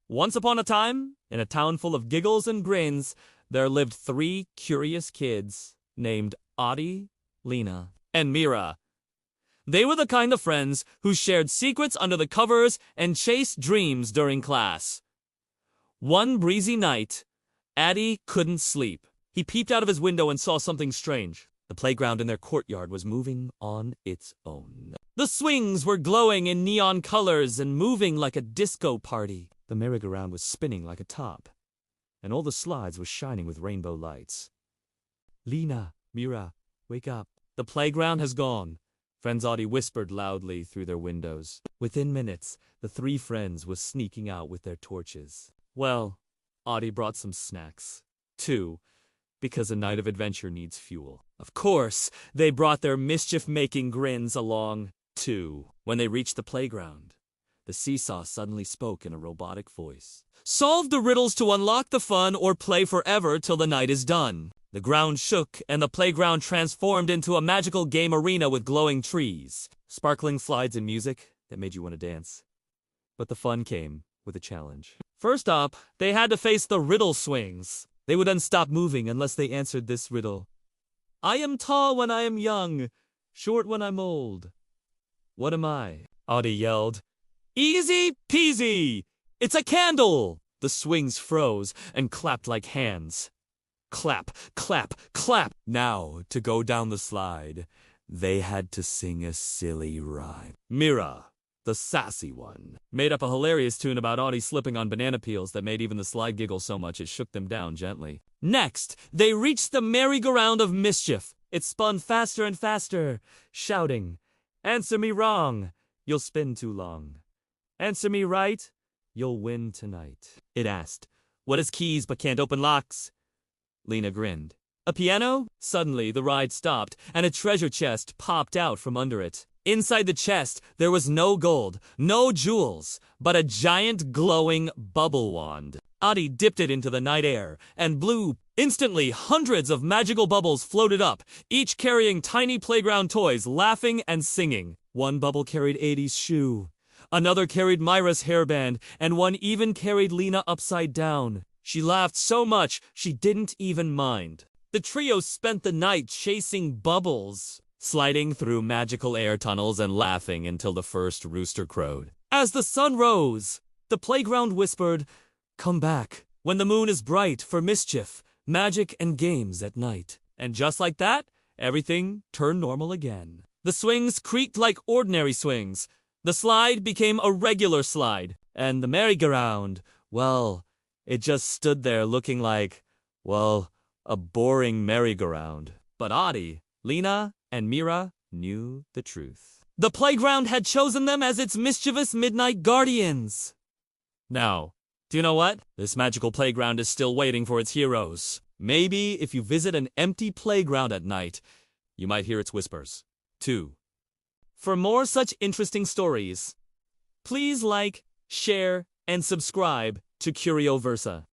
Once upon a time, in a town full of giggles and grins, there lived 3 curious kids named Aadi, Lina, and Mira. They were the kind of friends who shared secrets under the covers and chased dreams during class. One breezy night, Aadi couldn't sleep. He peeped out of his window and saw something strange. The playground in their courtyard was moving on its own. The swings were glowing in neon colors and moving like a disco party. The merry-go-round was spinning like a top, and all the slides were shining with rainbow lights. Lina, Mira, wake up. The playground has gone, friends Aadi whispered loudly through their windows. Within minutes, the 3 friends were sneaking out with their torches. Well, Aadi brought some snacks, too, because a night of adventure needs fuel. Of course, they brought their mischief-making grins along, too. When they reached the playground, the seesaw suddenly spoke in a robotic voice. Solve the riddles to unlock the fun or play forever till the night is done. The ground shook and the playground transformed into a magical game arena with glowing trees, sparkling slides and music that made you want to dance. But the fun came with a challenge. First up, they had to face the riddle swings. They wouldn't stop moving unless they answered this riddle. I am tall when I am young, short when I'm old. What am I? Aadi yelled. Easy peasy! It's a candle! The swings froze and clapped like hands. Clap, clap, clap! Now, to go down the slide, they had to sing a silly rhyme. Mira, the sassy one, made up a hilarious tune about Aadi slipping on banana peels that made even the slide giggle so much it shook them down gently. Next, they reached the merry-go-round of mischief. It spun faster and faster, shouting, Answer me wrong, you'll spin too long. Answer me right, you'll win tonight. It asked, What has keys but can't open locks? Lina grinned. A piano? Suddenly, the ride stopped, and a treasure chest popped out from under it. Inside the chest, there was no gold, no jewels, but a giant glowing bubble wand. Aadi dipped it into the night air and blew. Instantly, hundreds of magical bubbles floated up, each carrying tiny playground toys, laughing and singing. One bubble carried Aadi's shoe. Another carried Mira's hairband, and one even carried Lina upside down. She laughed so much, she didn't even mind. The trio spent the night chasing bubbles, sliding through magical air tunnels and laughing until the first rooster crowed. As the sun rose, the playground whispered, Come back, when the moon is bright for mischief, magic and games at night. And just like that, everything turned normal again. The swings creaked like ordinary swings. The slide became a regular slide, and the merry-go-round, well, it just stood there looking like, well, a boring merry-go-round. But Aadi, Lina, and Mira knew the truth. The playground had chosen them as its mischievous midnight guardians. Now, do you know what? This magical playground is still waiting for its heroes. Maybe if you visit an empty playground at night, you might hear its whispers, too. For more such interesting stories, please like, share, and subscribe to Curio Versa.